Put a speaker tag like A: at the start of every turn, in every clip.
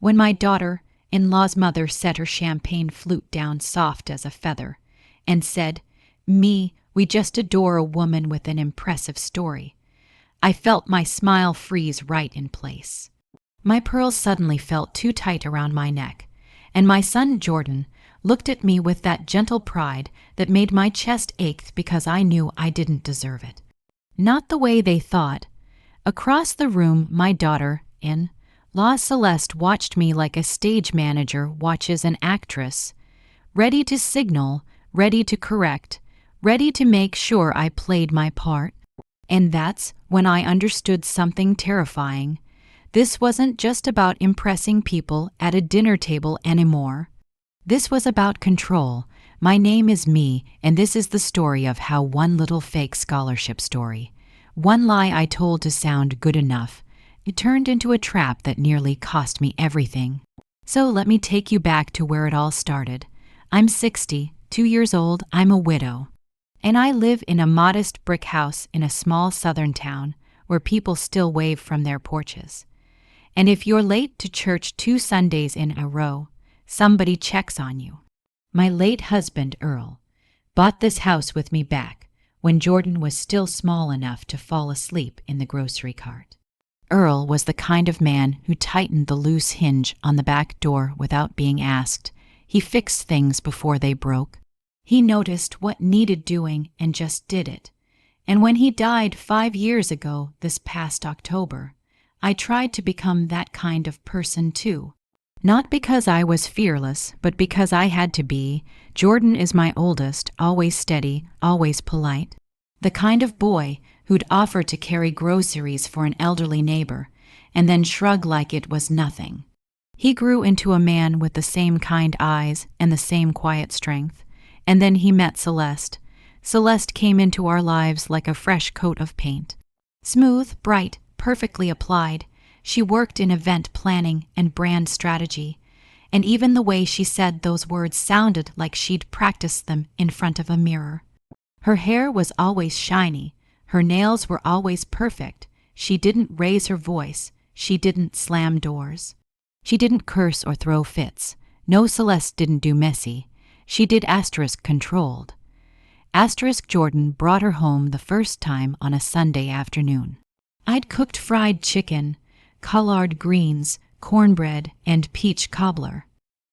A: When my daughter-in-law's mother set her champagne flute down soft as a feather and said, we just adore a woman with an impressive story," I felt my smile freeze right in place. My pearls suddenly felt too tight around my neck, and my son Jordan looked at me with that gentle pride that made my chest ache because I knew I didn't deserve it. Not the way they thought. Across the room, my daughter-in-law Celeste watched me like a stage manager watches an actress, ready to signal, ready to correct, ready to make sure I played my part. And that's when I understood something terrifying. This wasn't just about impressing people at a dinner table anymore. This was about control. My name is me, and this is the story of how one little fake scholarship story, one lie I told to sound good enough, it turned into a trap that nearly cost me everything. So let me take you back to where it all started. I'm 62 years old, I'm a widow, and I live in a modest brick house in a small southern town where people still wave from their porches. And if you're late to church 2 Sundays in a row, somebody checks on you. My late husband, Earl, bought this house with me back when Jordan was still small enough to fall asleep in the grocery cart. Earl was the kind of man who tightened the loose hinge on the back door without being asked. He fixed things before they broke. He noticed what needed doing and just did it. And when he died 5 years ago this past October, I tried to become that kind of person too. Not because I was fearless, but because I had to be. Jordan is my oldest, always steady, always polite. The kind of boy who'd offer to carry groceries for an elderly neighbor and then shrug like it was nothing. He grew into a man with the same kind eyes and the same quiet strength. And then he met Celeste. Celeste came into our lives like a fresh coat of paint. Smooth, bright, perfectly applied. She worked in event planning and brand strategy, and even the way she said those words sounded like she'd practiced them in front of a mirror. Her hair was always shiny. Her nails were always perfect. She didn't raise her voice. She didn't slam doors. She didn't curse or throw fits. No, Celeste didn't do messy. She did *controlled. Jordan brought her home the first time on a Sunday afternoon. I'd cooked fried chicken, collard greens, cornbread, and peach cobbler.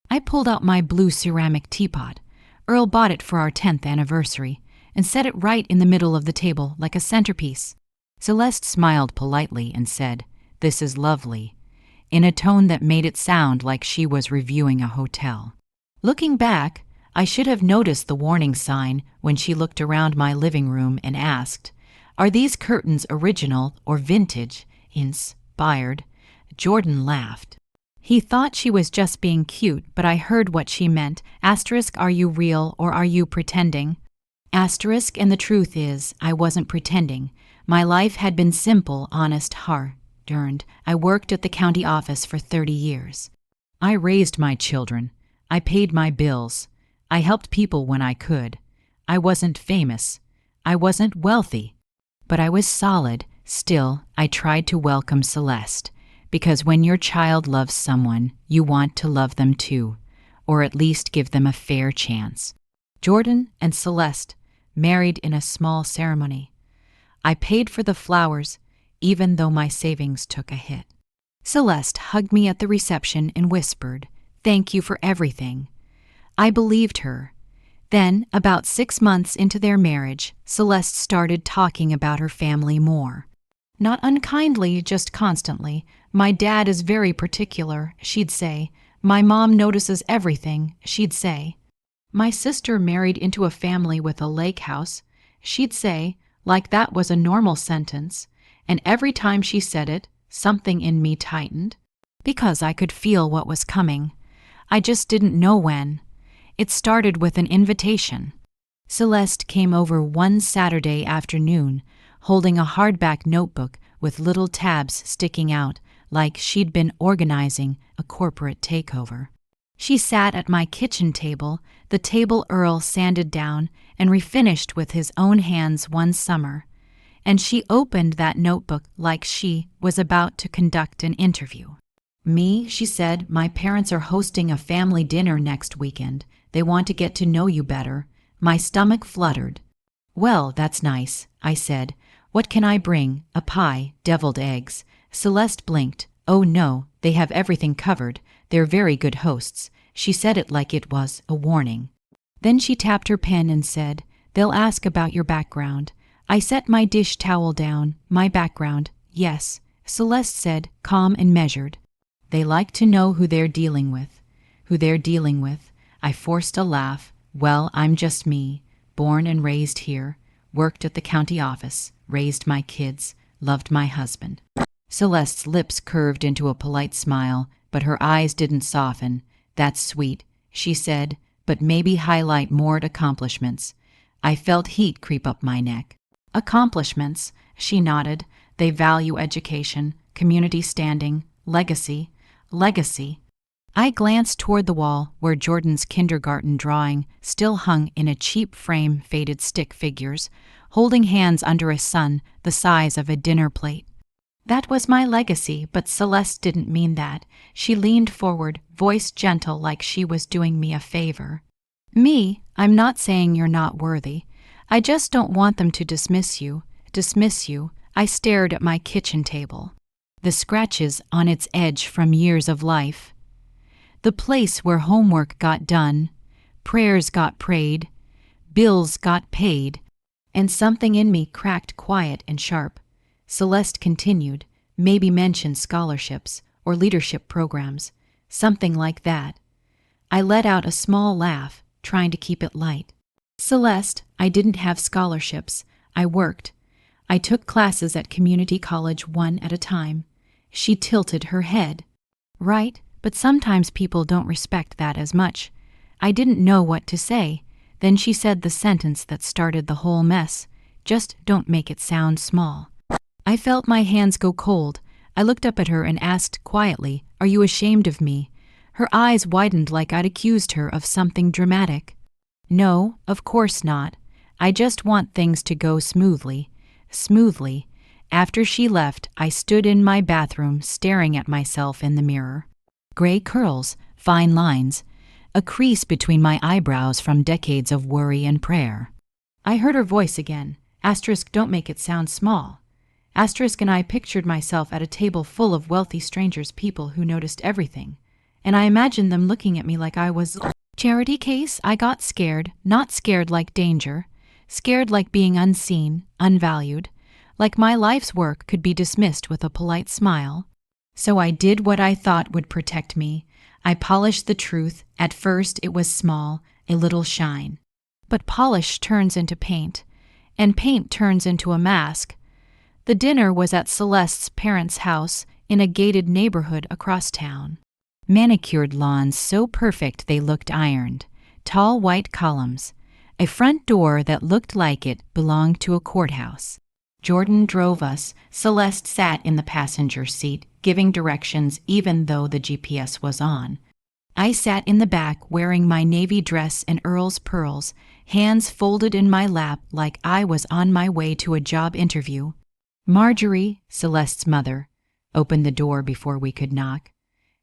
A: I pulled out my blue ceramic teapot. Earl bought it for our 10th anniversary and set it right in the middle of the table like a centerpiece. Celeste smiled politely and said, "This is lovely," in a tone that made it sound like she was reviewing a hotel. Looking back, I should have noticed the warning sign when she looked around my living room and asked, "Are these curtains original or vintage, inspired?" Jordan laughed. He thought she was just being cute, but I heard what she meant. Are you real or are you pretending? And the truth is, I wasn't pretending. My life had been simple, honest, hard-earned. I worked at the county office for 30 years. I raised my children. I paid my bills. I helped people when I could. I wasn't famous. I wasn't wealthy. But I was solid. Still, I tried to welcome Celeste, because when your child loves someone, you want to love them too, or at least give them a fair chance. Jordan and Celeste married in a small ceremony. I paid for the flowers, even though my savings took a hit. Celeste hugged me at the reception and whispered, "Thank you for everything." I believed her. Then, about 6 months into their marriage, Celeste started talking about her family more. Not unkindly, just constantly. "My dad is very particular," she'd say. "My mom notices everything," she'd say. "My sister married into a family with a lake house," she'd say, like that was a normal sentence. And every time she said it, something in me tightened, because I could feel what was coming. I just didn't know when. It started with an invitation. Celeste came over one Saturday afternoon, holding a hardback notebook with little tabs sticking out, like she'd been organizing a corporate takeover. She sat at my kitchen table, the table Earl sanded down and refinished with his own hands one summer, and she opened that notebook like she was about to conduct an interview. Me, she said, my parents are hosting a family dinner next weekend. They want to get to know you better. My stomach fluttered. Well, that's nice, I said. What can I bring? A pie, deviled eggs. Celeste blinked. Oh no, they have everything covered. They're very good hosts. She said it like it was a warning. Then she tapped her pen and said, they'll ask about your background. I set my dish towel down. My background, yes, Celeste said, calm and measured. They like to know who they're dealing with. Who they're dealing with. I forced a laugh. Well, I'm just me. Born and raised here. Worked at the county office. Raised my kids. Loved my husband. Celeste's lips curved into a polite smile, but her eyes didn't soften. That's sweet, she said, but maybe highlight more accomplishments. I felt heat creep up my neck. Accomplishments, she nodded. They value education, community standing, legacy. Legacy. I glanced toward the wall where Jordan's kindergarten drawing still hung in a cheap frame, faded stick figures, holding hands under a sun the size of a dinner plate. That was my legacy, but Celeste didn't mean that. She leaned forward, voice gentle like she was doing me a favor. Me, I'm not saying you're not worthy. I just don't want them to dismiss you. Dismiss you. I stared at my kitchen table. The scratches on its edge from years of life. The place where homework got done, prayers got prayed, bills got paid, and something in me cracked quiet and sharp. Celeste continued, maybe mention scholarships or leadership programs, something like that. I let out a small laugh, trying to keep it light. Celeste, I didn't have scholarships. I worked. I took classes at community college one at a time. She tilted her head. Right, but sometimes people don't respect that as much. I didn't know what to say. Then she said the sentence that started the whole mess. Just don't make it sound small. I felt my hands go cold. I looked up at her and asked quietly, are you ashamed of me? Her eyes widened like I'd accused her of something dramatic. No, of course not. I just want things to go smoothly. Smoothly. After she left, I stood in my bathroom staring at myself in the mirror. Gray curls, fine lines, a crease between my eyebrows from decades of worry and prayer. I heard her voice again. Asterisk, don't make it sound small. Asterisk and I pictured myself at a table full of wealthy strangers, people who noticed everything. And I imagined them looking at me like I was charity case. I got scared, not scared like danger, scared like being unseen, unvalued, like my life's work could be dismissed with a polite smile. So I did what I thought would protect me. I polished the truth. At first it was small, a little shine. But polish turns into paint, and paint turns into a mask. The dinner was at Celeste's parents' house in a gated neighborhood across town. Manicured lawns so perfect they looked ironed, tall white columns, a front door that looked like it belonged to a courthouse. Jordan drove us. Celeste sat in the passenger seat, giving directions even though the GPS was on. I sat in the back wearing my navy dress and Earl's pearls, hands folded in my lap like I was on my way to a job interview. Marjorie, Celeste's mother, opened the door before we could knock.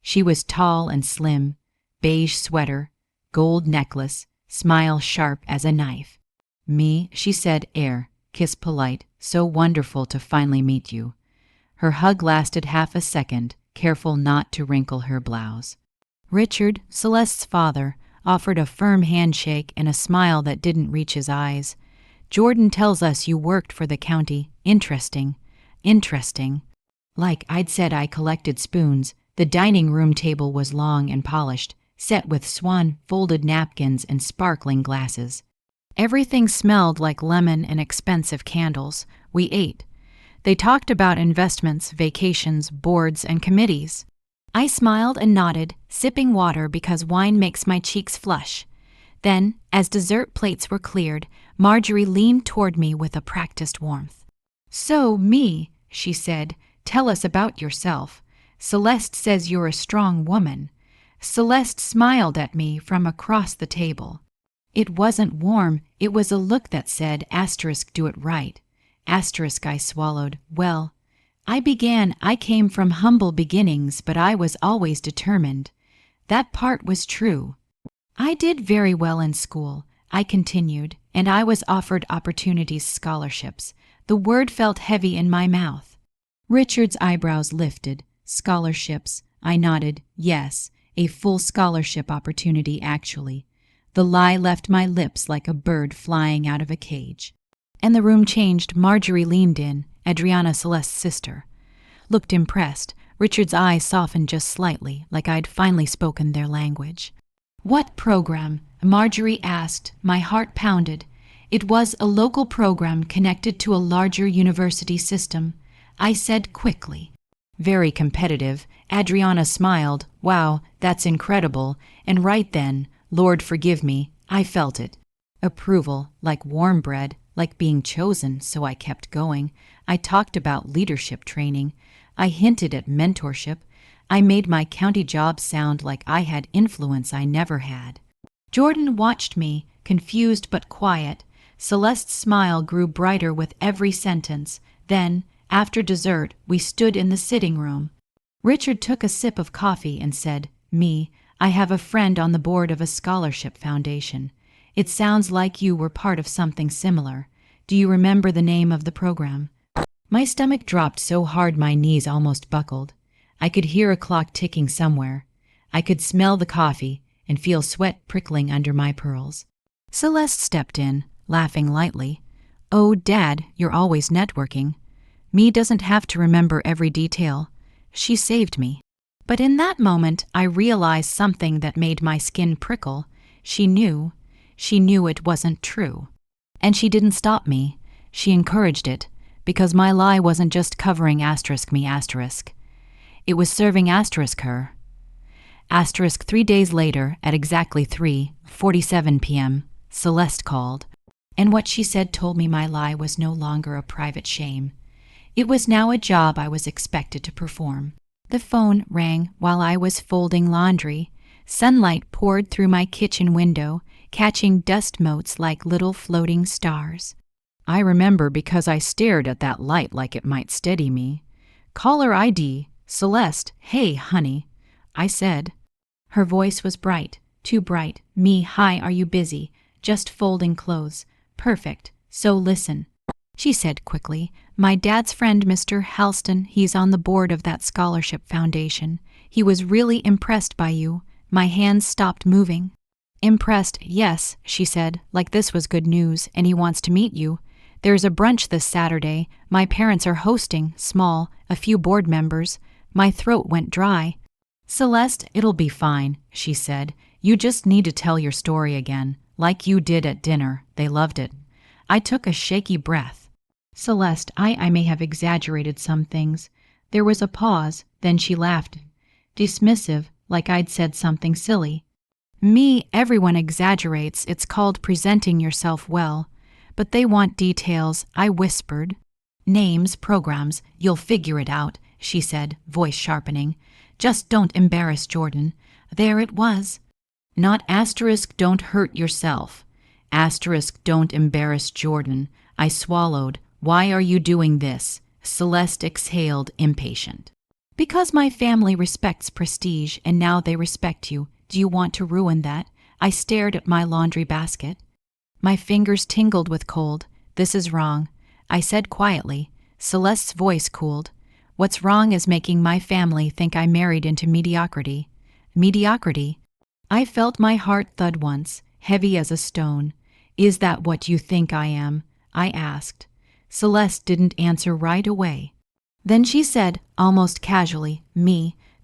A: She was tall and slim, beige sweater, gold necklace, smile sharp as a knife. Me, she said, kiss polite, so wonderful to finally meet you. Her hug lasted half a second, careful not to wrinkle her blouse. Richard, Celeste's father, offered a firm handshake and a smile that didn't reach his eyes. Jordan tells us you worked for the county. Interesting. Interesting. Like I'd said, I collected spoons. The dining room table was long and polished, set with swan folded napkins and sparkling glasses. Everything smelled like lemon and expensive candles. We ate. They talked about investments, vacations, boards, and committees. I smiled and nodded, sipping water because wine makes my cheeks flush. Then, as dessert plates were cleared, Marjorie leaned toward me with a practiced warmth. So, me, she said, tell us about yourself. Celeste says you're a strong woman. Celeste smiled at me from across the table. It wasn't warm, it was a look that said, asterisk, do it right. Asterisk, I swallowed. Well, I came from humble beginnings, but I was always determined. That part was true. I did very well in school, I continued, and I was offered opportunities, scholarships. The word felt heavy in my mouth. Richard's eyebrows lifted. Scholarships. I nodded. Yes, a full scholarship opportunity, actually. The lie left my lips like a bird flying out of a cage. And the room changed. Marjorie leaned in, Adriana, Celeste's sister. Looked impressed. Richard's eyes softened just slightly, like I'd finally spoken their language. "What program?" Marjorie asked. My heart pounded. It was a local program connected to a larger university system. I said quickly. "Very competitive." Adriana smiled. "Wow, that's incredible." And right then, Lord forgive me, I felt it. Approval, like warm bread, like being chosen, so I kept going. I talked about leadership training. I hinted at mentorship. I made my county job sound like I had influence I never had. Jordan watched me, confused but quiet. Celeste's smile grew brighter with every sentence. Then, after dessert, we stood in the sitting room. Richard took a sip of coffee and said, I have a friend on the board of a scholarship foundation. It sounds like you were part of something similar. Do you remember the name of the program?" My stomach dropped so hard my knees almost buckled. I could hear a clock ticking somewhere. I could smell the coffee and feel sweat prickling under my pearls. Celeste stepped in, laughing lightly. "Oh, Dad, you're always networking." Me doesn't have to remember every detail. She saved me. But in that moment, I realized something that made my skin prickle. She knew it wasn't true. And she didn't stop me. She encouraged it, because my lie wasn't just covering me. It was serving her. 3 days later, at exactly 3:47 p.m., Celeste called. And what she said told me my lie was no longer a private shame. It was now a job I was expected to perform. The phone rang while I was folding laundry. Sunlight poured through my kitchen window, catching dust motes like little floating stars. I remember because I stared at that light like it might steady me. "Caller ID, Celeste, hey, honey," I said. Her voice was bright, too bright. "Hi, are you busy?" "Just folding clothes." "Perfect. So listen," she said quickly. "My dad's friend, Mr. Halston, he's on the board of that scholarship foundation. He was really impressed by you." My hands stopped moving. "Impressed, yes," she said, like this was good news, "and he wants to meet you. There's a brunch this Saturday. My parents are hosting, small, a few board members." My throat went dry. "Celeste, it'll be fine," she said. "You just need to tell your story again, like you did at dinner. They loved it." I took a shaky breath. "Celeste, I may have exaggerated some things." There was a pause, then she laughed. Dismissive, like I'd said something silly. Everyone exaggerates. It's called presenting yourself well. "But they want details," I whispered. "Names, programs, you'll figure it out," she said, voice sharpening. "Just don't embarrass Jordan." There it was. Not *don't hurt yourself. *don't embarrass Jordan. I swallowed. "Why are you doing this?" Celeste exhaled, impatient. "Because my family respects prestige, and now they respect you. Do you want to ruin that?" I stared at my laundry basket. My fingers tingled with cold. "This is wrong," I said quietly. Celeste's voice cooled. "What's wrong is making my family think I married into mediocrity." Mediocrity? I felt my heart thud once, heavy as a stone. "Is that what you think I am?" I asked. Celeste didn't answer right away. Then she said, almost casually,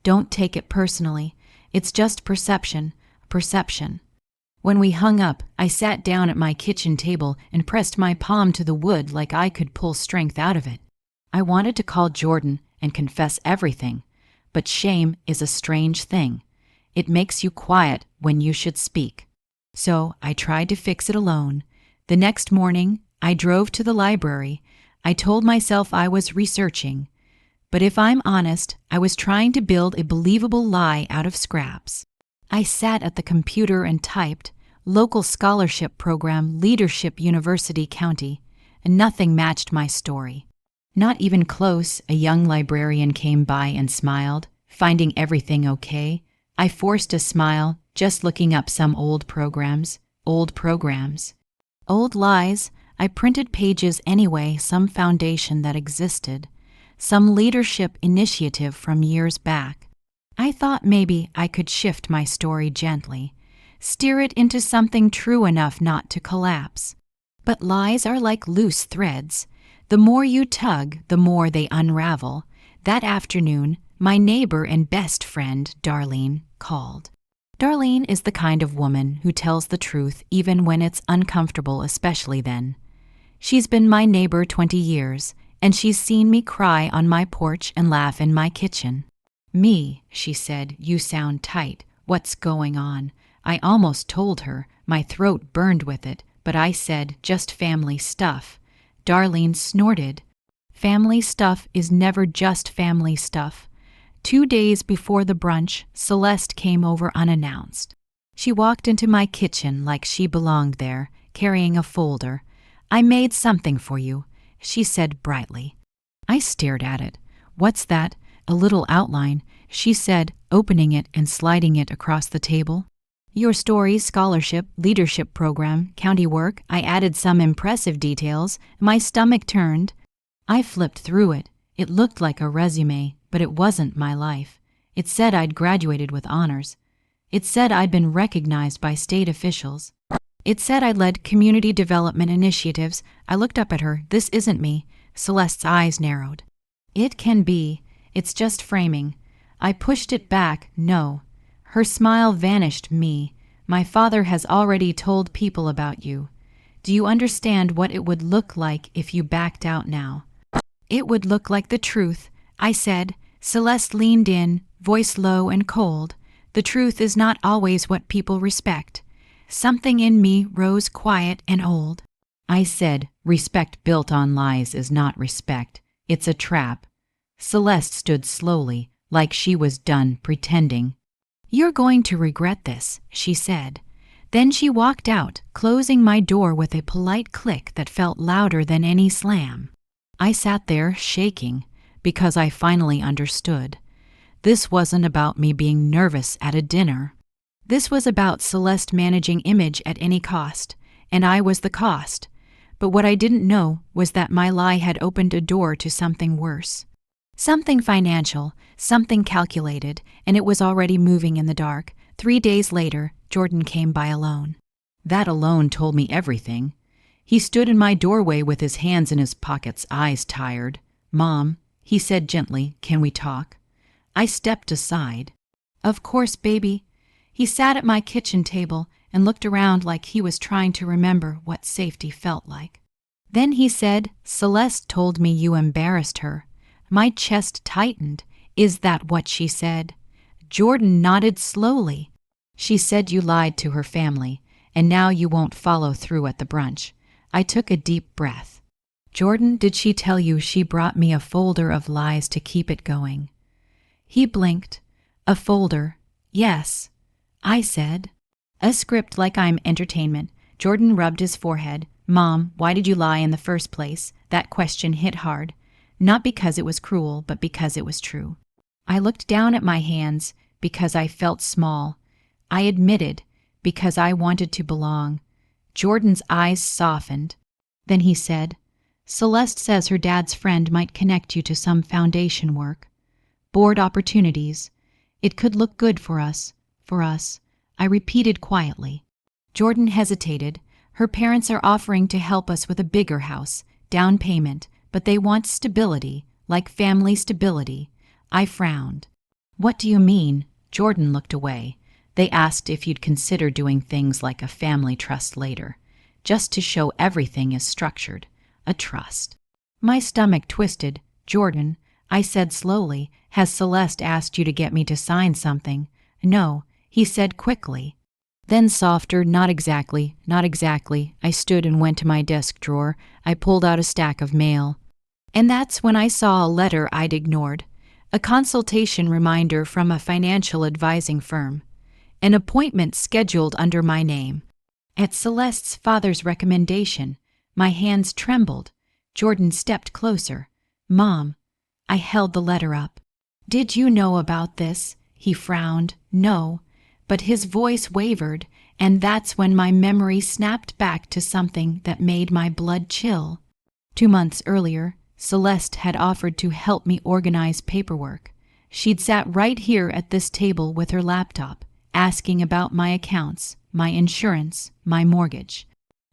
A: "Don't take it personally. It's just perception. Perception." When we hung up, I sat down at my kitchen table and pressed my palm to the wood like I could pull strength out of it. I wanted to call Jordan and confess everything, but shame is a strange thing. It makes you quiet when you should speak. So I tried to fix it alone. The next morning, I drove to the library. I told myself I was researching. But if I'm honest, I was trying to build a believable lie out of scraps. I sat at the computer and typed, "Local scholarship program, Leadership University County," and nothing matched my story. Not even close. A young librarian came by and smiled, finding everything okay. I forced a smile, just looking up some old programs. Old programs. Old lies. I printed pages anyway, some foundation that existed. Some leadership initiative from years back. I thought maybe I could shift my story gently, steer it into something true enough not to collapse. But lies are like loose threads. The more you tug, the more they unravel. That afternoon, my neighbor and best friend, Darlene, called. Darlene is the kind of woman who tells the truth even when it's uncomfortable, especially then. She's been my neighbor 20 years, and she's seen me cry on my porch and laugh in my kitchen. "Me," she said, "you sound tight. What's going on?" I almost told her. My throat burned with it, but I said, "Just family stuff." Darlene snorted. Family stuff is never just family stuff. 2 days before the brunch, Celeste came over unannounced. She walked into my kitchen like she belonged there, carrying a folder. "I made something for you," she said brightly. I stared at it. "What's that?" "A little outline," she said, opening it and sliding it across the table. "Your story, scholarship, leadership program, county work." I added some impressive details. My stomach turned. I flipped through it. It looked like a resume, but it wasn't my life. It said I'd graduated with honors. It said I'd been recognized by state officials. It said I'd led community development initiatives. I looked up at her. "This isn't me." Celeste's eyes narrowed. "It can be. It's just framing." I pushed it back. "No." Her smile vanished. "Me. My father has already told people about you. Do you understand what it would look like if you backed out now?" "It would look like the truth," I said. Celeste leaned in, voice low and cold. "The truth is not always what people respect." Something in me rose quiet and old. I said, "Respect built on lies is not respect. It's a trap." Celeste stood slowly, like she was done pretending. "You're going to regret this," she said. Then she walked out, closing my door with a polite click that felt louder than any slam. I sat there, shaking, because I finally understood. This wasn't about me being nervous at a dinner. This was about Celeste managing image at any cost, and I was the cost. But what I didn't know was that my lie had opened a door to something worse. Something financial, something calculated, and it was already moving in the dark. 3 days later, Jordan came by alone. That alone told me everything. He stood in my doorway with his hands in his pockets, eyes tired. "Mom," he said gently, "can we talk?" I stepped aside. "Of course, baby." He sat at my kitchen table and looked around like he was trying to remember what safety felt like. Then he said, "Celeste told me you embarrassed her." My chest tightened. "Is that what she said?" Jordan nodded slowly. "She said you lied to her family, and now you won't follow through at the brunch." I took a deep breath. "Jordan, did she tell you she brought me a folder of lies to keep it going?" He blinked. "A folder? Yes." I said. "A script like I'm entertainment." Jordan rubbed his forehead. "Mom, why did you lie in the first place?" That question hit hard. Not because it was cruel, but because it was true. I looked down at my hands because I felt small. I admitted because I wanted to belong. Jordan's eyes softened. Then he said, "Celeste says her dad's friend might connect you to some foundation work. Board opportunities. It could look good for us. For us." I repeated quietly. Jordan hesitated. "Her parents are offering to help us with a bigger house, down payment, but they want stability, like family stability." I frowned. "What do you mean?" Jordan looked away. "They asked if you'd consider doing things like a family trust later, just to show everything is structured, a trust." My stomach twisted. "Jordan," I said slowly, "has Celeste asked you to get me to sign something?" "No," he said quickly. Then softer, "Not exactly, not exactly." I stood and went to my desk drawer. I pulled out a stack of mail. And that's when I saw a letter I'd ignored. A consultation reminder from a financial advising firm. An appointment scheduled under my name. At Celeste's father's recommendation. My hands trembled. Jordan stepped closer. Mom. I held the letter up. Did you know about this? He frowned. No. But his voice wavered, and that's when my memory snapped back to something that made my blood chill. 2 months earlier, Celeste had offered to help me organize paperwork. She'd sat right here at this table with her laptop, asking about my accounts, my insurance, my mortgage.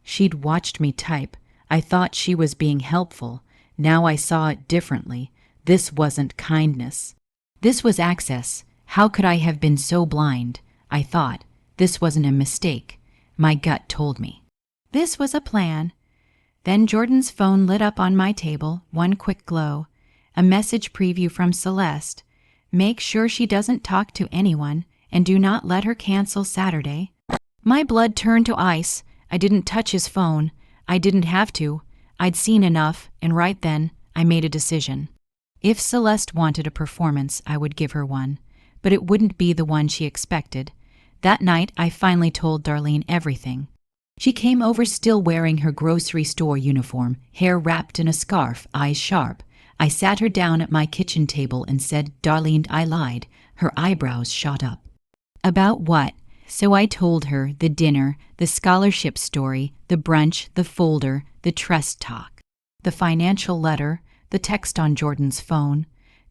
A: She'd watched me type. I thought she was being helpful. Now I saw it differently. This wasn't kindness. This was access. How could I have been so blind? I thought. This wasn't a mistake. My gut told me. This was a plan. Then Jordan's phone lit up on my table, one quick glow. A message preview from Celeste. Make sure she doesn't talk to anyone, and do not let her cancel Saturday. My blood turned to ice. I didn't touch his phone. I didn't have to. I'd seen enough, and right then, I made a decision. If Celeste wanted a performance, I would give her one. But it wouldn't be the one she expected. That night, I finally told Darlene everything. She came over still wearing her grocery store uniform, hair wrapped in a scarf, eyes sharp. I sat her down at my kitchen table and said, Darlene, I lied. Her eyebrows shot up. About what? So I told her the dinner, the scholarship story, the brunch, the folder, the trust talk, the financial letter, the text on Jordan's phone.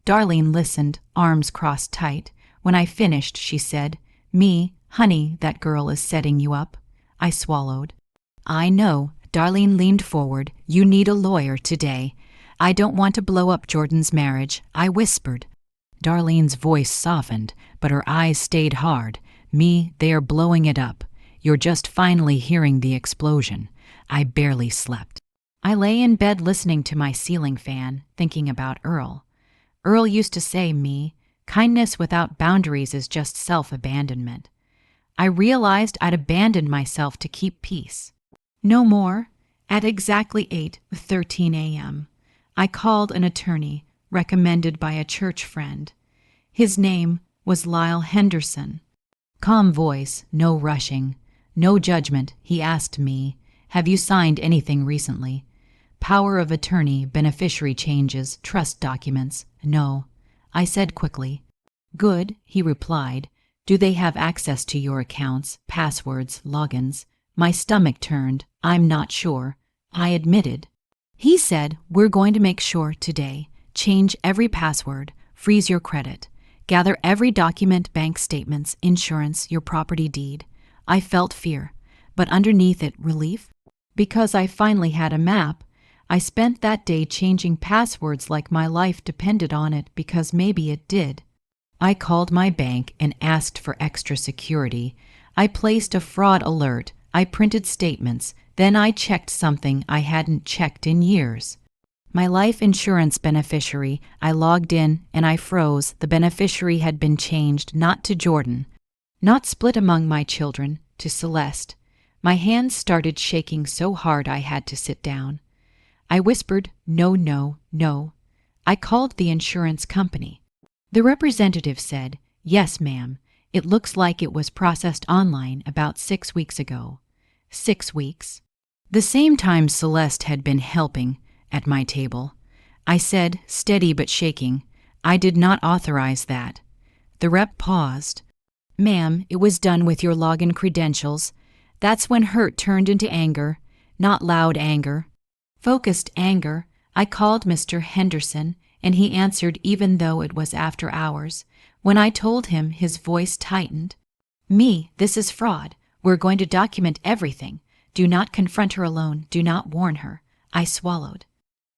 A: Darlene listened, arms crossed tight. When I finished, she said, Me, honey, that girl is setting you up. I swallowed. I know. Darlene leaned forward. You need a lawyer today. I don't want to blow up Jordan's marriage, I whispered. Darlene's voice softened, but her eyes stayed hard. Me, they are blowing it up. You're just finally hearing the explosion. I barely slept. I lay in bed listening to my ceiling fan, thinking about Earl. Earl used to say, Me, kindness without boundaries is just self-abandonment. I realized I'd abandoned myself to keep peace. No more. At exactly 8:13 a.m., I called an attorney recommended by a church friend. His name was Lyle Henderson. Calm voice, no rushing, no judgment. He asked me, Have you signed anything recently? Power of attorney, beneficiary changes, trust documents. No. I said quickly. Good, he replied. Do they have access to your accounts, passwords, logins? My stomach turned. I'm not sure. I admitted. He said, We're going to make sure today. Change every password, freeze your credit, gather every document, bank statements, insurance, your property deed. I felt fear, but underneath it, relief. Because I finally had a map, I spent that day changing passwords like my life depended on it because maybe it did. I called my bank and asked for extra security. I placed a fraud alert. I printed statements. Then I checked something I hadn't checked in years. My life insurance beneficiary, I logged in and I froze. The beneficiary had been changed not to Jordan, not split among my children, to Celeste. My hands started shaking so hard I had to sit down. I whispered, No, no, no. I called the insurance company. The representative said, Yes, ma'am. It looks like it was processed online about 6 weeks ago. 6 weeks. The same time Celeste had been helping at my table. I said, steady but shaking, I did not authorize that. The rep paused. Ma'am, it was done with your login credentials. That's when hurt turned into anger, not loud anger. Focused anger. I called Mr. Henderson, and he answered even though it was after hours. When I told him, his voice tightened. Me, this is fraud. We're going to document everything. Do not confront her alone. Do not warn her. I swallowed.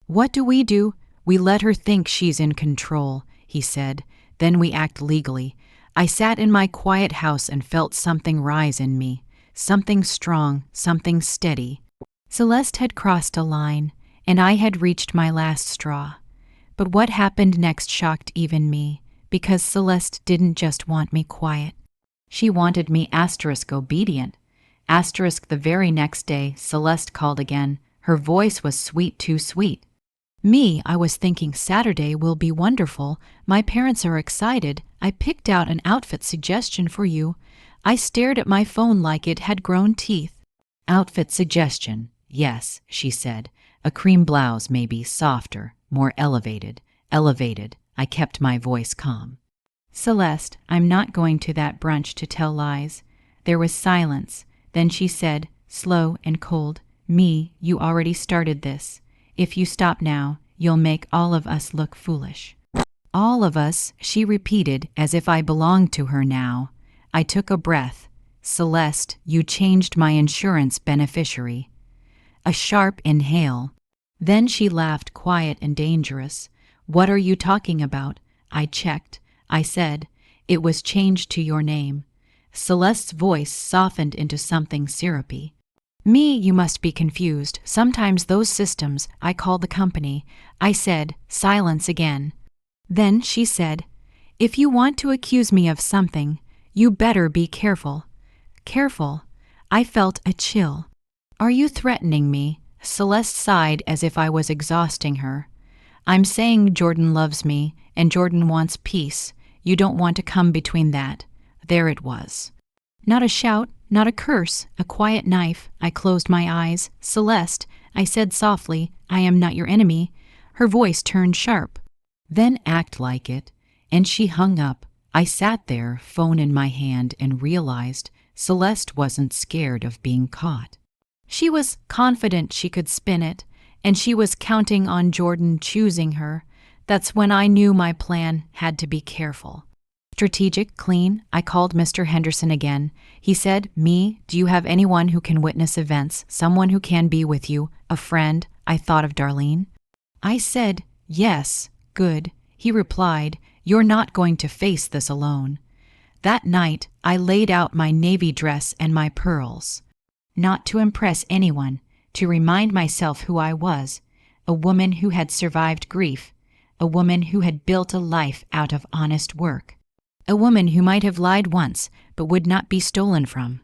A: What do? We let her think she's in control, he said. Then we act legally. I sat in my quiet house and felt something rise in me. Something strong, something steady. Celeste had crossed a line, and I had reached my last straw. But what happened next shocked even me, because Celeste didn't just want me quiet. She wanted me obedient. The very next day, Celeste called again. Her voice was sweet, too sweet. Me, I was thinking Saturday will be wonderful. My parents are excited. I picked out an outfit suggestion for you. I stared at my phone like it had grown teeth. Outfit suggestion. Yes, she said. A cream blouse, maybe, softer, more elevated, elevated. I kept my voice calm. Celeste, I'm not going to that brunch to tell lies. There was silence. Then she said, slow and cold, Me, you already started this. If you stop now, you'll make all of us look foolish. All of us, she repeated as if I belonged to her now. I took a breath. Celeste, you changed my insurance beneficiary. A sharp inhale. Then she laughed, quiet and dangerous. What are you talking about? I checked. I said, it was changed to your name. Celeste's voice softened into something syrupy. Me, you must be confused. Sometimes those systems, I call the company. I said, silence again. Then she said, if you want to accuse me of something, you better be careful. Careful. I felt a chill. Are you threatening me? Celeste sighed as if I was exhausting her. I'm saying Jordan loves me, and Jordan wants peace. You don't want to come between that. There it was. Not a shout, not a curse, a quiet knife. I closed my eyes. Celeste, I said softly, I am not your enemy. Her voice turned sharp. Then act like it. And she hung up. I sat there, phone in my hand, and realized Celeste wasn't scared of being caught. She was confident she could spin it, and she was counting on Jordan choosing her. That's when I knew my plan had to be careful. Strategic, clean. I called Mr. Henderson again. He said, Me, do you have anyone who can witness events, someone who can be with you, a friend? I thought of Darlene. I said, yes, good. He replied, you're not going to face this alone. That night, I laid out my navy dress and my pearls. Not to impress anyone, to remind myself who I was, a woman who had survived grief, a woman who had built a life out of honest work, a woman who might have lied once but would not be stolen from.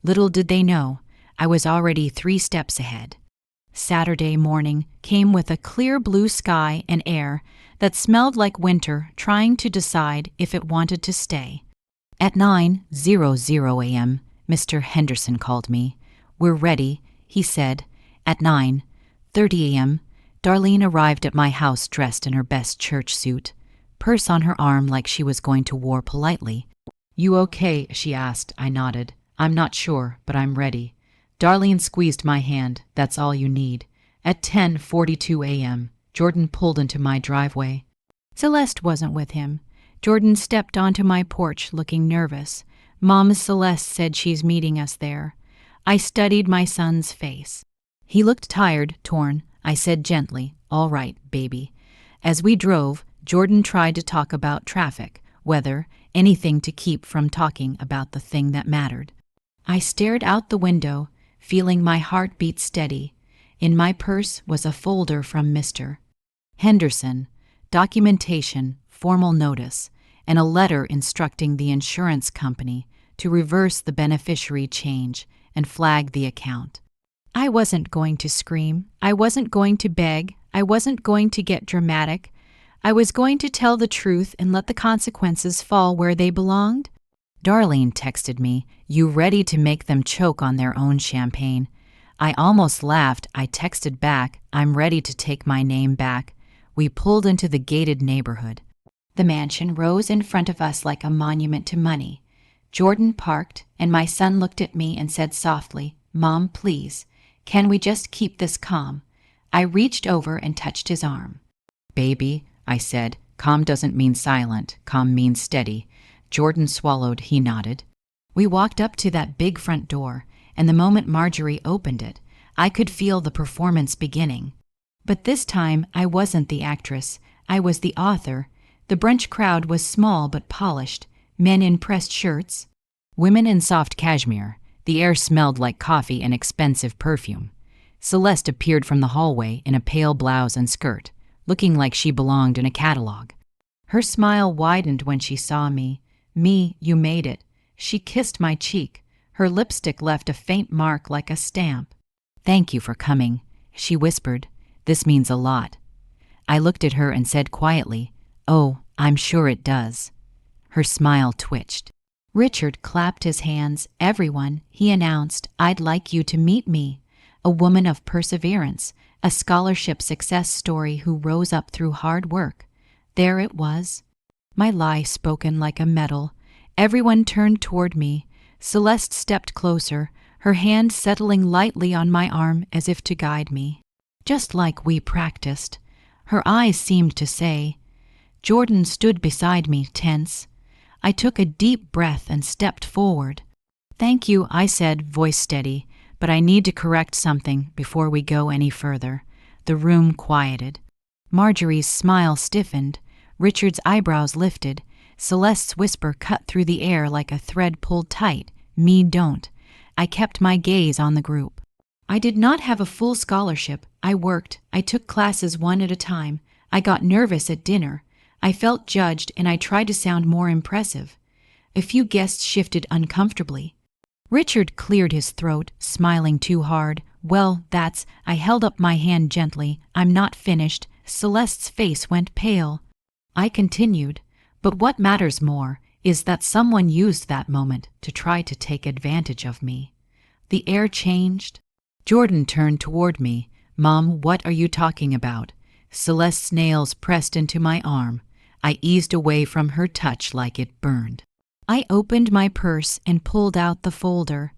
A: Little did they know, I was already 3 steps ahead. Saturday morning came with a clear blue sky and air that smelled like winter trying to decide if it wanted to stay. At 9:00 a.m., Mr. Henderson called me. We're ready, he said. At 9:30 a.m., Darlene arrived at my house dressed in her best church suit, purse on her arm like she was going to war politely. You okay? She asked. I nodded. I'm not sure, but I'm ready. Darlene squeezed my hand. That's all you need. At 10:42 a.m., Jordan pulled into my driveway. Celeste wasn't with him. Jordan stepped onto my porch looking nervous. Mom Celeste said she's meeting us there. I studied my son's face. He looked tired, torn. I said gently, all right, baby. As we drove, Jordan tried to talk about traffic, weather, anything to keep from talking about the thing that mattered. I stared out the window, feeling my heart beat steady. In my purse was a folder from Mr. Henderson, documentation, formal notice, and a letter instructing the insurance company to reverse the beneficiary change and flag the account. I wasn't going to scream. I wasn't going to beg. I wasn't going to get dramatic. I was going to tell the truth and let the consequences fall where they belonged. Darlene texted me, you ready to make them choke on their own champagne? I almost laughed. I texted back, I'm ready to take my name back. We pulled into the gated neighborhood. The mansion rose in front of us like a monument to money. Jordan parked, and my son looked at me and said softly, Mom, please, can we just keep this calm? I reached over and touched his arm. Baby, I said, calm doesn't mean silent, calm means steady. Jordan swallowed, he nodded. We walked up to that big front door, and the moment Marjorie opened it, I could feel the performance beginning. But this time I wasn't the actress, I was the author. The brunch crowd was small but polished, men in pressed shirts, women in soft cashmere. The air smelled like coffee and expensive perfume. Celeste appeared from the hallway in a pale blouse and skirt, looking like she belonged in a catalog. Her smile widened when she saw me. Me, you made it. She kissed my cheek. Her lipstick left a faint mark like a stamp. Thank you for coming, she whispered. This means a lot. I looked at her and said quietly, Oh, I'm sure it does. Her smile twitched. Richard clapped his hands. Everyone, he announced, I'd like you to meet me. A woman of perseverance, a scholarship success story who rose up through hard work. There it was. My lie spoken like a medal. Everyone turned toward me. Celeste stepped closer, her hand settling lightly on my arm as if to guide me. Just like we practiced. Her eyes seemed to say. Jordan stood beside me, tense. I took a deep breath and stepped forward. "Thank you," I said, voice steady, "but I need to correct something before we go any further." The room quieted. Marjorie's smile stiffened. Richard's eyebrows lifted. Celeste's whisper cut through the air like a thread pulled tight. "Me don't." I kept my gaze on the group. I did not have a full scholarship. I worked. I took classes one at a time. I got nervous at dinner. I felt judged, and I tried to sound more impressive. A few guests shifted uncomfortably. Richard cleared his throat, smiling too hard. "Well, that's—" I held up my hand gently. "I'm not finished." Celeste's face went pale. I continued. "But what matters more is that someone used that moment to try to take advantage of me." The air changed. Jordan turned toward me. "Mom, what are you talking about?" Celeste's nails pressed into my arm. I eased away from her touch like it burned. I opened my purse and pulled out the folder.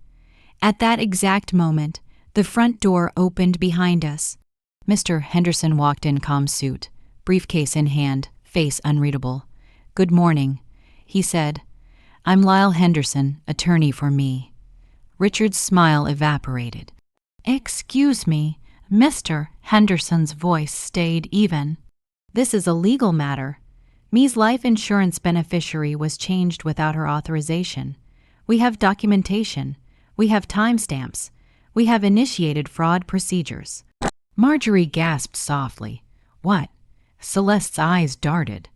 A: At that exact moment, the front door opened behind us. Mr. Henderson walked in calm suit, briefcase in hand, face unreadable. "Good morning," he said. "I'm Lyle Henderson, attorney for me." Richard's smile evaporated. "Excuse me." Mr. Henderson's voice stayed even. "This is a legal matter. Me's life insurance beneficiary was changed without her authorization. We have documentation. We have timestamps. We have initiated fraud procedures." Marjorie gasped softly. "What?" Celeste's eyes darted.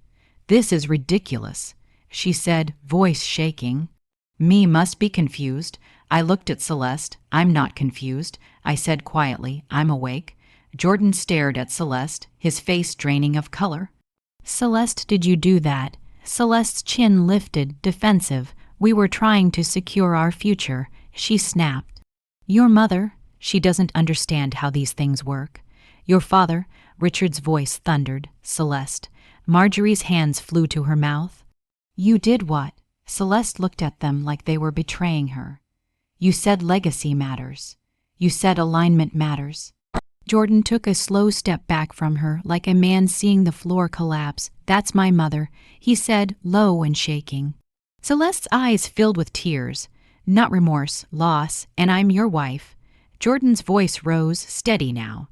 A: "This is ridiculous," she said, voice shaking. Me must be confused. I looked at Celeste. "I'm not confused," I said quietly. "I'm awake." Jordan stared at Celeste, his face draining of color. "Celeste, did you do that?" Celeste's chin lifted, defensive. "We were trying to secure our future," she snapped. "Your mother, she doesn't understand how these things work. Your father," Richard's voice thundered. "Celeste." Marjorie's hands flew to her mouth. "You did what?" Celeste looked at them like they were betraying her. "You said legacy matters. You said alignment matters." Jordan took a slow step back from her, like a man seeing the floor collapse. "That's my mother," he said, low and shaking. Celeste's eyes filled with tears. "Not remorse, loss, and I'm your wife." Jordan's voice rose, steady now.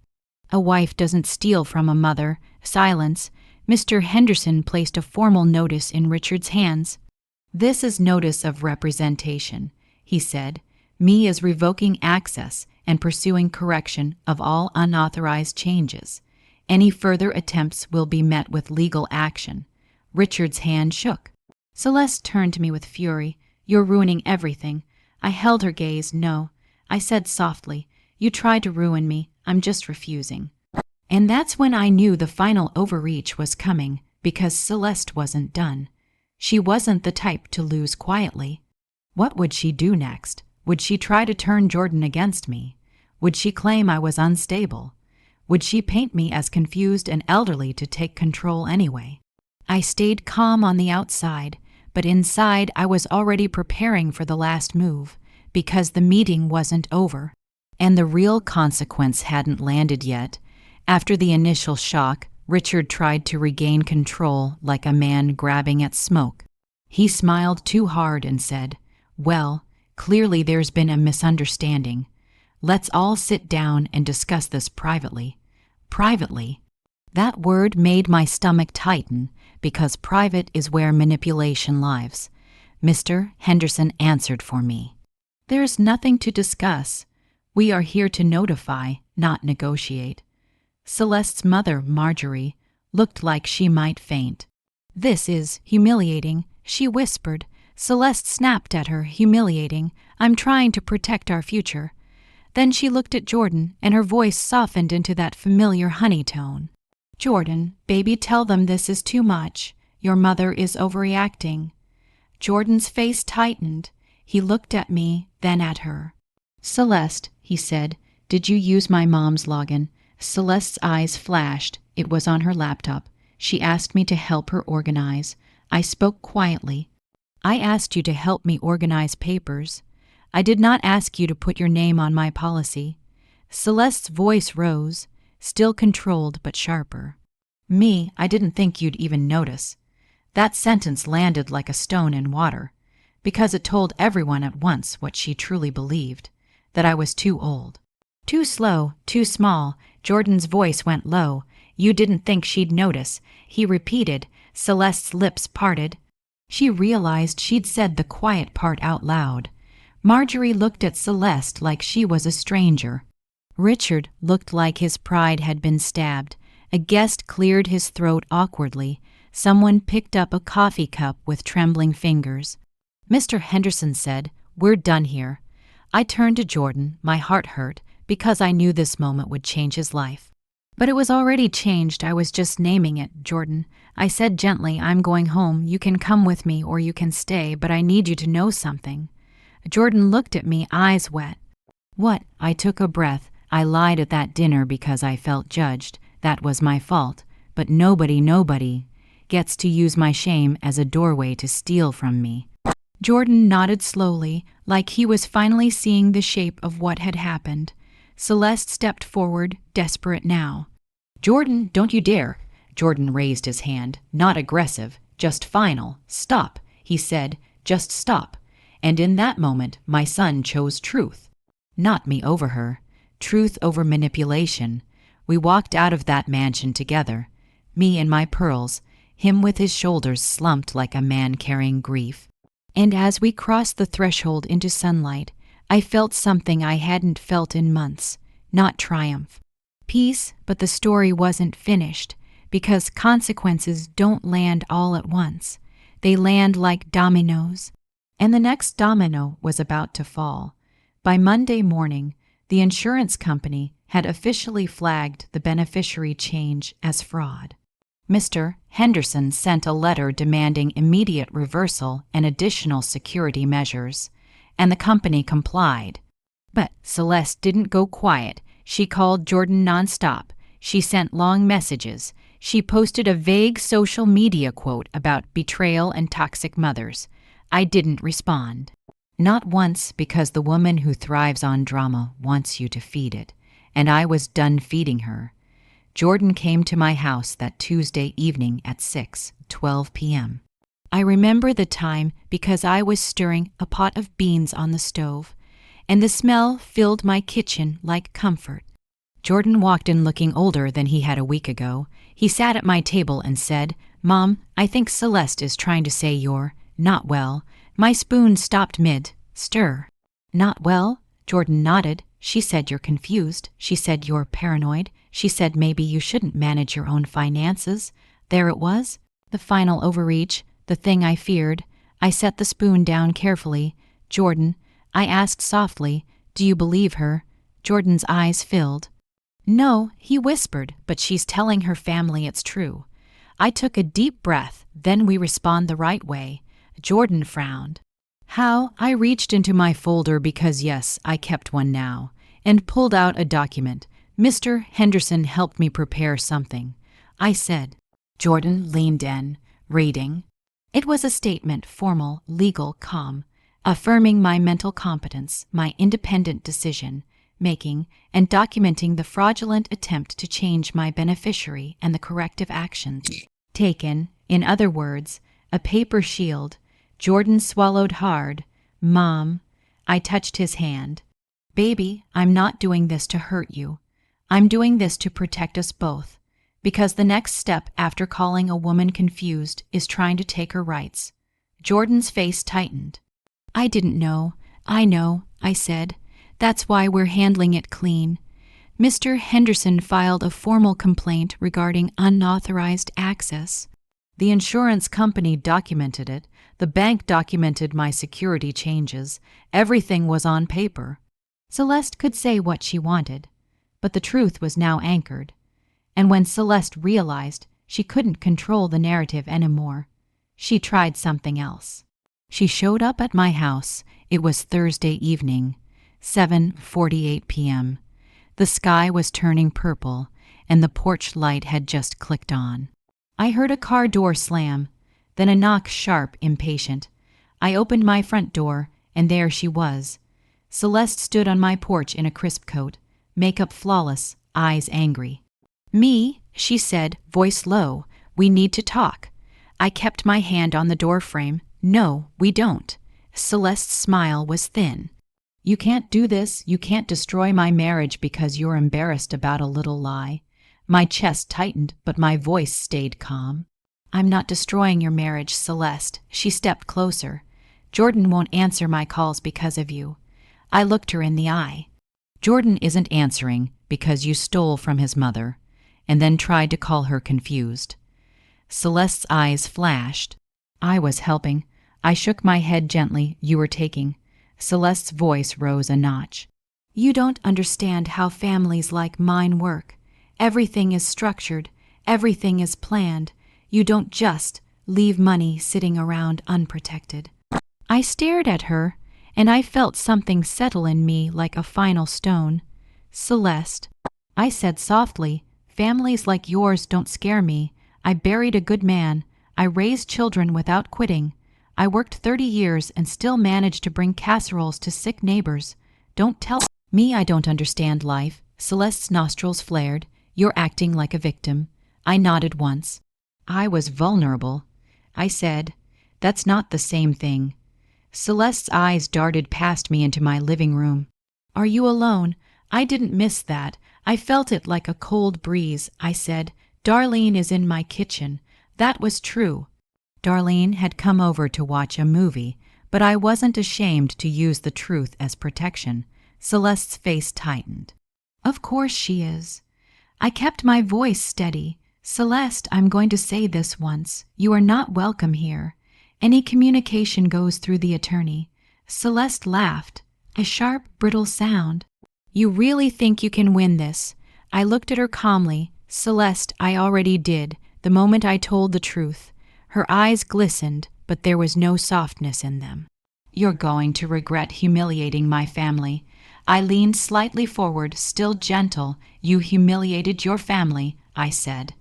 A: "A wife doesn't steal from a mother." Silence. Mr. Henderson placed a formal notice in Richard's hands. "This is notice of representation," he said. "Me is revoking access and pursuing correction of all unauthorized changes. Any further attempts will be met with legal action." Richard's hand shook. Celeste turned to me with fury. "You're ruining everything." I held her gaze. "No," I said softly. "You tried to ruin me. I'm just refusing." And that's when I knew the final overreach was coming, because Celeste wasn't done. She wasn't the type to lose quietly. What would she do next? Would she try to turn Jordan against me? Would she claim I was unstable? Would she paint me as confused and elderly to take control anyway? I stayed calm on the outside, but inside I was already preparing for the last move, because the meeting wasn't over, and the real consequence hadn't landed yet. After the initial shock, Richard tried to regain control like a man grabbing at smoke. He smiled too hard and said, "Well, clearly there's been a misunderstanding. Let's all sit down and discuss this privately." Privately? That word made my stomach tighten, because private is where manipulation lives. Mr. Henderson answered for me. "There's nothing to discuss. We are here to notify, not negotiate." Celeste's mother, Marjorie, looked like she might faint. "This is humiliating," she whispered. Celeste snapped at her, "Humiliating? I'm trying to protect our future." Then she looked at Jordan, and her voice softened into that familiar honey tone. "Jordan, baby, tell them this is too much. Your mother is overreacting." Jordan's face tightened. He looked at me, then at her. "Celeste," he said, "did you use my mom's login?" Celeste's eyes flashed. It was on her laptop. She asked me to help her organize. I spoke quietly. I asked you to help me organize papers. I did not ask you to put your name on my policy. Celeste's voice rose, still controlled but sharper. I didn't think you'd even notice. That sentence landed like a stone in water, because it told everyone at once what she truly believed, that I was too old. Too slow, too small. Jordan's voice went low. You didn't think she'd notice, he repeated. Celeste's lips parted. She realized she'd said the quiet part out loud. Marjorie looked at Celeste like she was a stranger. Richard looked like his pride had been stabbed. A guest cleared his throat awkwardly. Someone picked up a coffee cup with trembling fingers. Mr. Henderson said, "We're done here." I turned to Jordan. My heart hurt, because I knew this moment would change his life. But it was already changed. I was just naming it, Jordan. I said gently, "I'm going home. You can come with me or you can stay, but I need you to know something." Jordan looked at me, eyes wet. "What?" I took a breath. I lied at that dinner because I felt judged. That was my fault. But nobody gets to use my shame as a doorway to steal from me. Jordan nodded slowly, like he was finally seeing the shape of what had happened. Celeste stepped forward, desperate now. "Jordan, don't you dare." Jordan raised his hand, not aggressive, just final. "Stop," he said, "just stop." And in that moment, my son chose truth. Not me over her. Truth over manipulation. We walked out of that mansion together. Me in my pearls, him with his shoulders slumped like a man carrying grief. And as we crossed the threshold into sunlight, I felt something I hadn't felt in months. Not triumph. Peace, but the story wasn't finished, because consequences don't land all at once. They land like dominoes. And the next domino was about to fall. By Monday morning, the insurance company had officially flagged the beneficiary change as fraud. Mr. Henderson sent a letter demanding immediate reversal and additional security measures, and the company complied. But Celeste didn't go quiet. She called Jordan nonstop. She sent long messages. She posted a vague social media quote about betrayal and toxic mothers. I didn't respond. Not once, because the woman who thrives on drama wants you to feed it, and I was done feeding her. Jordan came to my house that Tuesday evening at 6:12 p.m. I remember the time because I was stirring a pot of beans on the stove, and the smell filled my kitchen like comfort. Jordan walked in looking older than he had a week ago. He sat at my table and said, "Mom, I think Celeste is trying to say you're not well." My spoon stopped mid-stir. "Not well?" Jordan nodded. "She said you're confused. She said you're paranoid. She said maybe you shouldn't manage your own finances." There it was, the final overreach, the thing I feared. I set the spoon down carefully. "Jordan," I asked softly, "do you believe her?" Jordan's eyes filled. "No," he whispered, "but she's telling her family it's true." I took a deep breath. Then we respond the right way. Jordan frowned. "How?" I reached into my folder because, yes, I kept one now, and pulled out a document. "Mr. Henderson helped me prepare something," I said. Jordan leaned in, reading. It was a statement, formal, legal, calm, affirming my mental competence, my independent decision-making, and documenting the fraudulent attempt to change my beneficiary and the corrective actions taken. In other words, a paper shield. Jordan swallowed hard. "Mom," I touched his hand. "Baby, I'm not doing this to hurt you. I'm doing this to protect us both, because the next step after calling a woman confused is trying to take her rights." Jordan's face tightened. "I didn't know." "I know," I said. "That's why we're handling it clean." Mr. Henderson filed a formal complaint regarding unauthorized access. The insurance company documented it. The bank documented my security changes. Everything was on paper. Celeste could say what she wanted, but the truth was now anchored. And when Celeste realized she couldn't control the narrative anymore, she tried something else. She showed up at my house. It was Thursday evening, 7:48 p.m. The sky was turning purple, and the porch light had just clicked on. I heard a car door slam, then a knock, sharp, impatient. I opened my front door, and there she was. Celeste stood on my porch in a crisp coat, makeup flawless, eyes angry. "Me," she said, voice low, "we need to talk." I kept my hand on the doorframe. "No, we don't." Celeste's smile was thin. "You can't do this. You can't destroy my marriage because you're embarrassed about a little lie." My chest tightened, but my voice stayed calm. "I'm not destroying your marriage, Celeste." She stepped closer. "Jordan won't answer my calls because of you." I looked her in the eye. "Jordan isn't answering because you stole from his mother," and then tried to call her confused. Celeste's eyes flashed. "I was helping." I shook my head gently. "You were taking." Celeste's voice rose a notch. "You don't understand how families like mine work. Everything is structured. Everything is planned. You don't just leave money sitting around unprotected." I stared at her, and I felt something settle in me like a final stone. "Celeste," I said softly, "families like yours don't scare me. I buried a good man. I raised children without quitting. I worked 30 years and still managed to bring casseroles to sick neighbors. Don't tell me I don't understand life." Celeste's nostrils flared. "You're acting like a victim." I nodded once. "I was vulnerable." I said, "That's not the same thing." Celeste's eyes darted past me into my living room. "Are you alone?" I didn't miss that. I felt it like a cold breeze. I said, "Darlene is in my kitchen." That was true. Darlene had come over to watch a movie, but I wasn't ashamed to use the truth as protection. Celeste's face tightened. "Of course she is." I kept my voice steady. "Celeste, I'm going to say this once. You are not welcome here. Any communication goes through the attorney." Celeste laughed, a sharp, brittle sound. "You really think you can win this?" I looked at her calmly. "Celeste, I already did, the moment I told the truth." Her eyes glistened, but there was no softness in them. "You're going to regret humiliating my family." I leaned slightly forward, still gentle. "You humiliated your family," I said.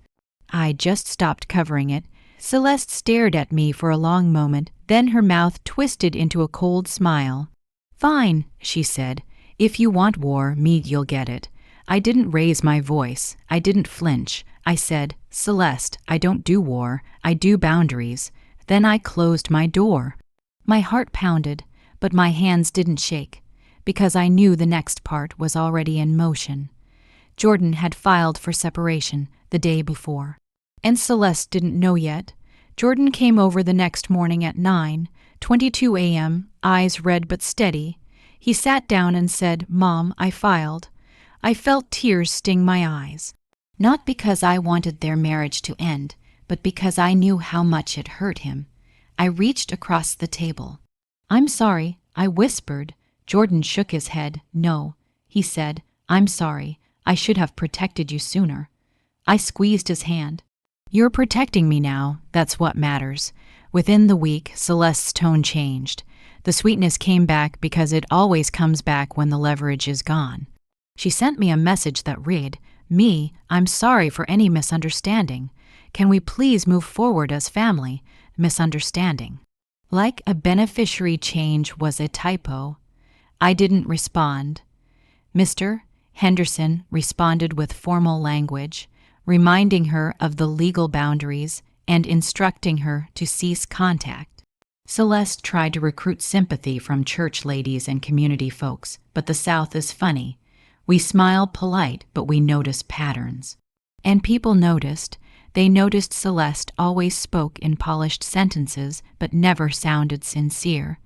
A: I just stopped covering it. Celeste stared at me for a long moment, then her mouth twisted into a cold smile. "Fine," she said. "If you want war, you'll get it." I didn't raise my voice. I didn't flinch. I said, "Celeste, I don't do war. I do boundaries." Then I closed my door. My heart pounded, but my hands didn't shake, because I knew the next part was already in motion. Jordan had filed for separation the day before, and Celeste didn't know yet. Jordan came over the next morning at 9:22 a.m., eyes red but steady. He sat down and said, "Mom, I filed." I felt tears sting my eyes. Not because I wanted their marriage to end, but because I knew how much it hurt him. I reached across the table. "I'm sorry," I whispered. Jordan shook his head. "No," he said, "I'm sorry. I should have protected you sooner." I squeezed his hand. "You're protecting me now. That's what matters." Within the week, Celeste's tone changed. The sweetness came back because it always comes back when the leverage is gone. She sent me a message that read, "I'm sorry for any misunderstanding. Can we please move forward as family?" Misunderstanding. Like a beneficiary change was a typo. I didn't respond. Mr. Henderson responded with formal language, reminding her of the legal boundaries and instructing her to cease contact. Celeste tried to recruit sympathy from church ladies and community folks, but the South is funny. We smile polite, but we notice patterns. And people noticed. They noticed Celeste always spoke in polished sentences, but never sounded sincere.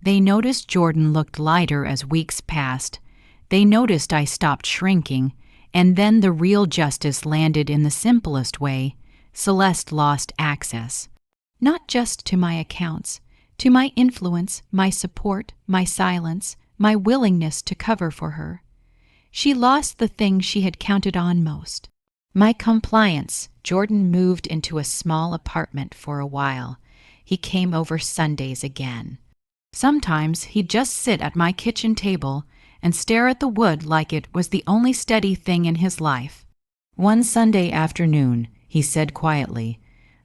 A: They noticed Jordan looked lighter as weeks passed. They noticed I stopped shrinking, and then the real justice landed in the simplest way. Celeste lost access. Not just to my accounts, to my influence, my support, my silence, my willingness to cover for her. She lost the thing she had counted on most. My compliance. Jordan moved into a small apartment for a while. He came over Sundays again. Sometimes he'd just sit at my kitchen table, and stare at the wood like it was the only steady thing in his life. One Sunday afternoon, he said quietly,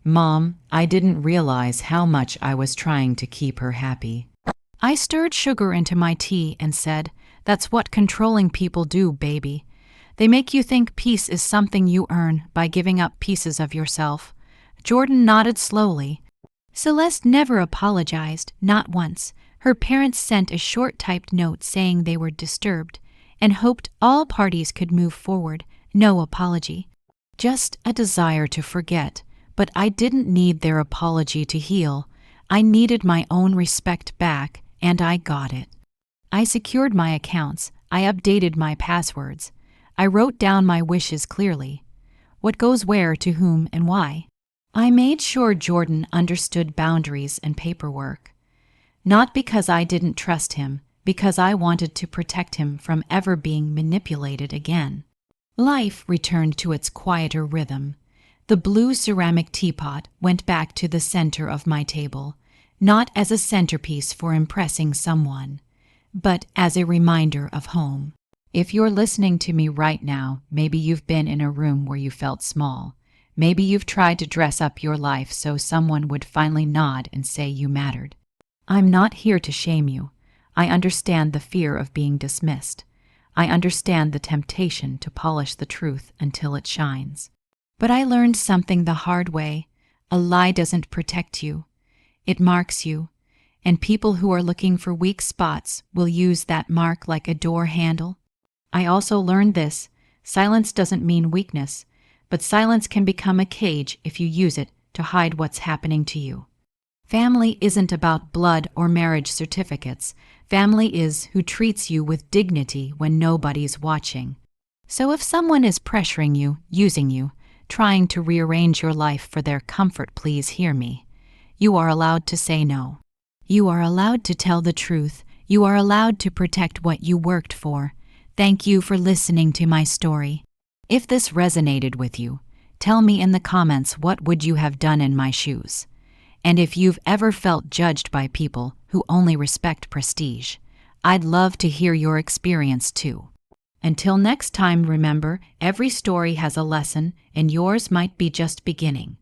A: "Mom, I didn't realize how much I was trying to keep her happy." I stirred sugar into my tea and said, "That's what controlling people do, baby. They make you think peace is something you earn by giving up pieces of yourself." Jordan nodded slowly. Celeste never apologized, not once. Her parents sent a short typed note saying they were disturbed and hoped all parties could move forward. No apology. Just a desire to forget. But I didn't need their apology to heal. I needed my own respect back, and I got it. I secured my accounts. I updated my passwords. I wrote down my wishes clearly. What goes where, to whom, and why. I made sure Jordan understood boundaries and paperwork. Not because I didn't trust him, because I wanted to protect him from ever being manipulated again. Life returned to its quieter rhythm. The blue ceramic teapot went back to the center of my table, not as a centerpiece for impressing someone, but as a reminder of home. If you're listening to me right now, maybe you've been in a room where you felt small. Maybe you've tried to dress up your life so someone would finally nod and say you mattered. I'm not here to shame you. I understand the fear of being dismissed. I understand the temptation to polish the truth until it shines. But I learned something the hard way. A lie doesn't protect you. It marks you, and people who are looking for weak spots will use that mark like a door handle. I also learned this: silence doesn't mean weakness, but silence can become a cage if you use it to hide what's happening to you. Family isn't about blood or marriage certificates. Family is who treats you with dignity when nobody's watching. So if someone is pressuring you, using you, trying to rearrange your life for their comfort, please hear me. You are allowed to say no. You are allowed to tell the truth. You are allowed to protect what you worked for. Thank you for listening to my story. If this resonated with you, tell me in the comments what would you have done in my shoes. And if you've ever felt judged by people who only respect prestige, I'd love to hear your experience too. Until next time, remember, every story has a lesson, and yours might be just beginning.